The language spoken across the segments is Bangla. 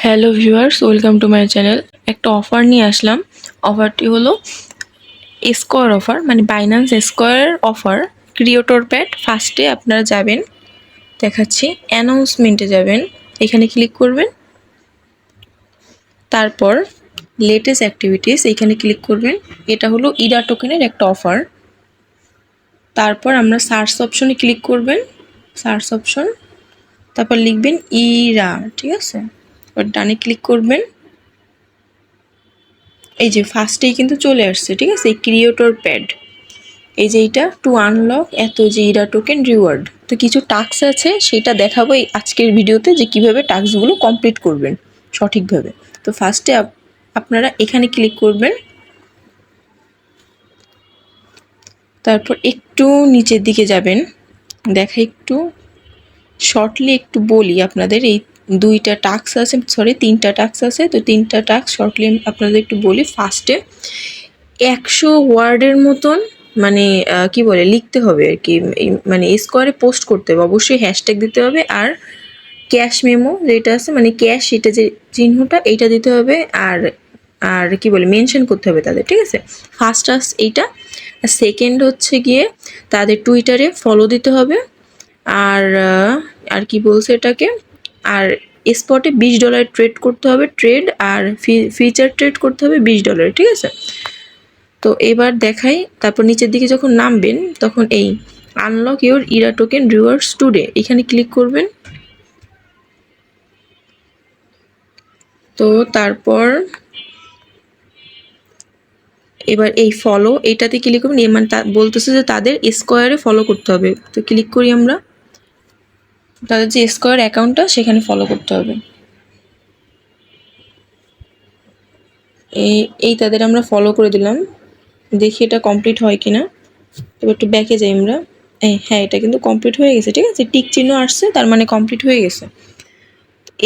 Hello viewers, welcome to my channel. একটা অফার নিয়ে আসলাম। অফারটি হলো স্কোয়ার অফার, মানে Binance square offer. Creator pad ফার্স্টে আপনারা যাবেন, দেখাচ্ছি, অ্যানাউন্সমেন্টে যাবেন, এখানে ক্লিক করবেন। তারপর লেটেস্ট অ্যাক্টিভিটিস এইখানে ক্লিক করবেন। এটা হলো ইডা টোকেনের একটা অফার। তারপর আমরা সার্চ অপশনে ক্লিক করবেন, সার্চ অপশন, তারপর লিখবেন ইরা, ঠিক আছে। এবার ডানে ক্লিক করবেন। এই যে ফার্স্টেই কিন্তু চলে আসছে, ঠিক আছে, এই ক্রিয়েটর প্যাড। এই যে এইটা টু আনলক এত যে ইরা টোকেন রিওয়ার্ড, তো কিছু টাস্ক আছে, সেটা দেখাবো এই আজকের ভিডিওতে যে কিভাবে টাস্কগুলো কমপ্লিট করবেন সঠিকভাবে। তো ফার্স্টে আপনারা এখানে ক্লিক করবেন। তারপর একটু নিচের দিকে যাবেন, দেখা একটু শর্টলি একটু বলি আপনাদের। এই দুইটা টাস্ক আছে, সরি তিনটা টাস্ক আছে, তো তিনটা টাস্ক শর্টলি আপনাদের একটু বলি। ফার্স্টে 100 ওয়ার্ডের মতন, মানে কি বলে, লিখতে হবে আর কি, মানে স্কোয়ারে পোস্ট করতে হবে, অবশ্যই হ্যাশট্যাগ দিতে হবে। আর ক্যাশ মেমো যেটা আছে, মানে ক্যাশ, এটা যে চিহ্নটা, এইটা দিতে হবে। আর আর কি বলে, মেনশন করতে হবে তাদের, ঠিক আছে। ফার্স্ট এইটা। সেকেন্ড হচ্ছে গিয়ে তাদের টুইটারে ফলো দিতে হবে। আর আর কি বলছে এটাকে, আর স্পটে $20 ট্রেড করতে হবে, ট্রেড। আর ফিচার ট্রেড করতে হবে $20, ঠিক আছে। তো এবার দেখাই, তারপর নিচের দিকে যখন নামবেন তখন এই unlock your Ira token rewards today এখানে ক্লিক করবেন। তো তারপর এবার এই ফলো এইটাতে ক্লিক করবেন, মানে বলতেছে যে তাদের স্কোয়ারে ফলো করতে হবে। তো ক্লিক করি আমরা, তাদের যে স্কোয়ার অ্যাকাউন্টটা সেখানে ফলো করতে হবে। এই তাদের আমরা ফলো করে দিলাম, দেখি এটা কমপ্লিট হয় কিনা। এবার একটু ব্যাকে যাই আমরা। হ্যাঁ, এটা কিন্তু কমপ্লিট হয়ে গেছে, ঠিক আছে, টিক চিহ্ন আসছে, তার মানে কমপ্লিট হয়ে গেছে।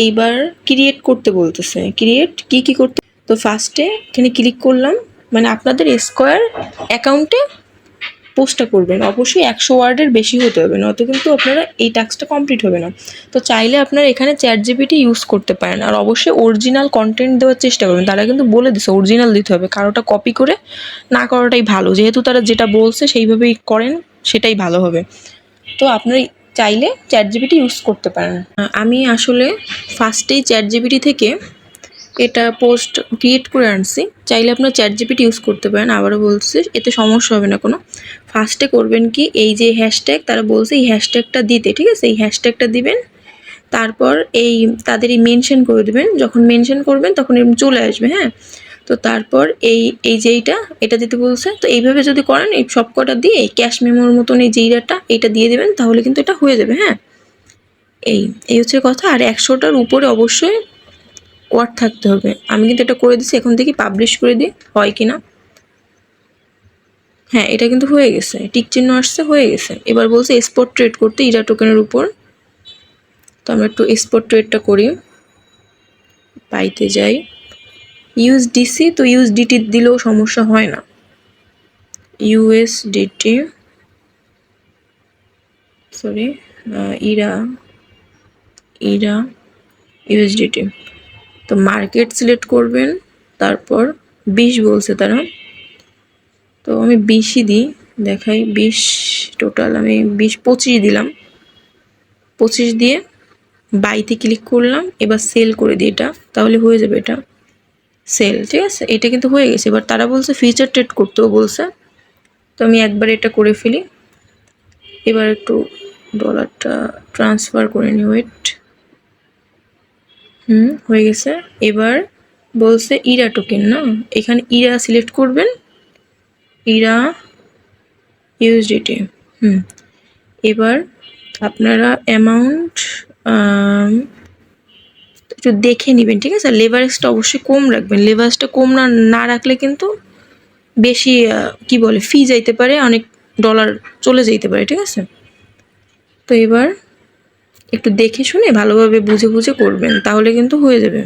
এইবার ক্রিয়েট করতে বলতেছে, ক্রিয়েট কি করতে। তো ফার্স্টে এখানে ক্লিক করলাম, মানে আপনাদের স্কোয়ার অ্যাকাউন্টে পোস্টটা করবেন, অবশ্যই 100 ওয়ার্ডের বেশি হতে হবে, নয়তো কিন্তু আপনারা এই টাস্কটা কমপ্লিট হবে না। তো চাইলে আপনারা এখানে চ্যাট জিপিটি ইউজ করতে পারেন, আর অবশ্যই অরিজিনাল কন্টেন্ট দেওয়ার চেষ্টা করবেন। তারা কিন্তু বলে দিচ্ছে অরিজিনাল দিতে হবে, কারোটা কপি করে না করাটাই ভালো, যেহেতু তারা যেটা বলছে সেইভাবেই করেন, সেটাই ভালো হবে। তো আপনারা চাইলে চ্যাট জিপিটি ইউজ করতে পারেন। আমি আসলে ফার্স্টেই চ্যাট জিপিটি থেকে এটা পোস্ট ক্রিয়েট করে আনছি, চাইলে আপনার চ্যাট জিপিটি ইউজ করতে পারেন। আবারও বলছি, এতে সমস্যা হবে না কোনো। ফার্স্টে করবেন কি, এই যে হ্যাশট্যাগ তারা বলছে এই হ্যাশট্যাগটা দিতে, ঠিক আছে, এই হ্যাশট্যাগটা দিবেন। তারপর এই তাদের এই মেনশন করে দেবেন, যখন মেনশন করবেন তখন এরকম চলে আসবে, হ্যাঁ। তো তারপর এই যে এটা দিতে বলছে, তো এইভাবে যদি করেন এই সব কটা দিয়ে এই ক্যাশ মেমোর মতন এই যে এইটা দিয়ে দেবেন, তাহলে কিন্তু এটা হয়ে যাবে, হ্যাঁ। এই হচ্ছে কথা। আর 100টার উপরে অবশ্যই ওয়ার্ড থাকতে হবে। আমি কিন্তু এটা করে দিচ্ছি, এখন থেকে পাবলিশ করে দিই হয় কি না। হ্যাঁ, এটা কিন্তু হয়ে গেছে, টিক চিহ্ন আসছে, হয়ে গেছে। এবার বলছে স্পট ট্রেড করতে ইরা টোকেনের উপর। তো আমরা একটু স্পট ট্রেডটা করি, পাইতে যাই ইউএসডিসি। তো ইউএসডিটি দিলেও সমস্যা হয় না, USDT, sorry, Ira Ira USDT. তো মার্কেট সিলেক্ট করবেন, তারপর 20 বলছে তারা, তো আমি 20ই দিই, দেখাই 20 টোটাল, আমি 25 দিলাম। 25 দিয়ে বাইতে ক্লিক করলাম, এবার সেল করে দিই এটা, তাহলে হয়ে যাবে এটা সেল, ঠিক আছে। এটা কিন্তু হয়ে গেছে। এবার তারা বলছে ফিচার ট্রেড করতেও বলছে, তো আমি একবার এটা করে ফেলি। এবার একটু ডলারটা ট্রান্সফার করে নিই, ওয়েট। হয়ে গেছে। এবার বলছে ইরা টোকেন, না, এখানে ইরা সিলেক্ট করবেন, ইরা ইউএসডিটি। এবার আপনারা অ্যামাউন্ট একটু দেখে নেবেন, ঠিক আছে। লেভারেজটা অবশ্যই কম রাখবেন, লেভারেজটা কম না রাখলে কিন্তু বেশি কি বলে ফি যাইতে পারে, অনেক ডলার চলে যাইতে পারে, ঠিক আছে। তো এবার একটু দেখে শুনে ভালোভাবে বুঝে বুঝে করবেন, তাহলে কিন্তু হয়ে যাবে।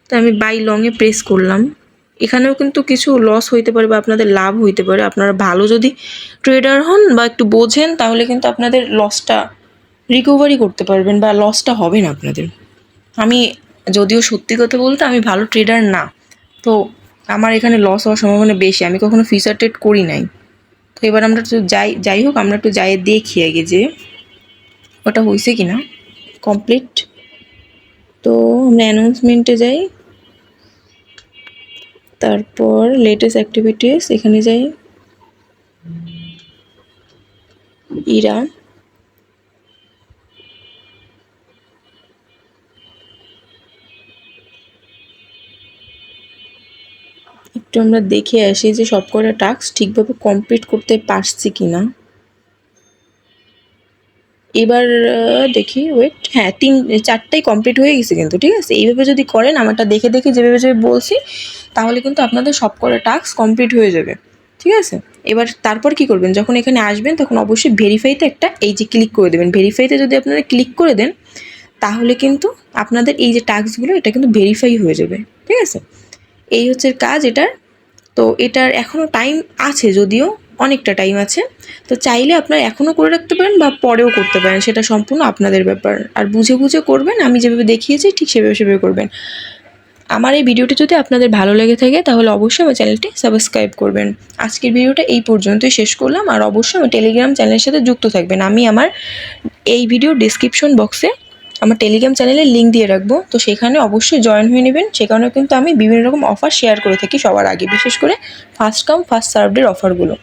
তো আমি বাই লংয়ে প্রেস করলাম। এখানেও কিন্তু কিছু লস হইতে পারে বা আপনাদের লাভ হইতে পারে। আপনারা ভালো যদি ট্রেডার হন বা একটু বোঝেন, তাহলে কিন্তু আপনাদের লসটা রিকভারি করতে পারবেন বা লসটা হবে না আপনাদের। আমি যদিও সত্যি কথা বলতে আমি ভালো ট্রেডার না, তো আমার এখানে লস হওয়ার সম্ভাবনা বেশি। আমি কখনো ফিউচার ট্রেড করি নাই। তো এবার আমরা তো যাই হোক, আমরা একটু যাই দেখি আগে যে ওটা হয়েছে কি না। কমপ্লিট। তো আমরা অ্যানাউন্সমেন্টে যাই, তারপর লেটেস্ট অ্যাক্টিভিটিস এখানে যাই, ইরা, একটু আমরা দেখে আসি যে সবকটা টাস্ক ঠিকভাবে কমপ্লিট করতে পারছি কি না। এবার দেখি, ওয়েট, হ্যাঁ 4টাই কমপ্লিট হয়ে গেছে কিন্তু, ঠিক আছে। এইভাবে যদি করেন, আমারটা দেখে দেখে যেভাবে বলছি, তাহলে কিন্তু আপনাদের সবকটা টাস্ক কমপ্লিট হয়ে যাবে, ঠিক আছে। এবার তারপর কি করবেন, যখন এখানে আসবেন তখন অবশ্যই ভেরিফাইতে একটা এই যে ক্লিক করে দেবেন। ভেরিফাইতে যদি আপনারা ক্লিক করে দেন, তাহলে কিন্তু আপনাদের এই যে টাস্কগুলো এটা কিন্তু ভেরিফাই হয়ে যাবে, ঠিক আছে। এই হচ্ছে কাজ এটার। তো এটার এখনও টাইম আছে, যদিও অনেকটা টাইম আছে। তো চাইলে আপনারা এখনও করে রাখতে পারেন বা পরেও করতে পারেন, সেটা সম্পূর্ণ আপনাদের ব্যাপার। আর বুঝে বুঝে করবেন, আমি যেভাবে দেখিয়েছি ঠিক সেভাবে করবেন। আমার এই ভিডিওটি যদি আপনাদের ভালো লেগে থাকে তাহলে অবশ্যই আমার চ্যানেলটি সাবস্ক্রাইব করবেন। আজকের ভিডিওটা এই পর্যন্তই শেষ করলাম। আর অবশ্যই আমার টেলিগ্রাম চ্যানেলের সাথে যুক্ত থাকবেন। আমি আমার এই ভিডিও ডিসক্রিপশন বক্সে আমার টেলিগ্রাম চ্যানেলের লিঙ্ক দিয়ে রাখবো, তো সেখানে অবশ্যই জয়েন হয়ে নেবেন। সেখানেও কিন্তু আমি বিভিন্ন রকম অফার শেয়ার করে থাকি সবার আগে, বিশেষ করে ফার্স্ট কাম ফার্স্ট সার্ভডের অফারগুলো।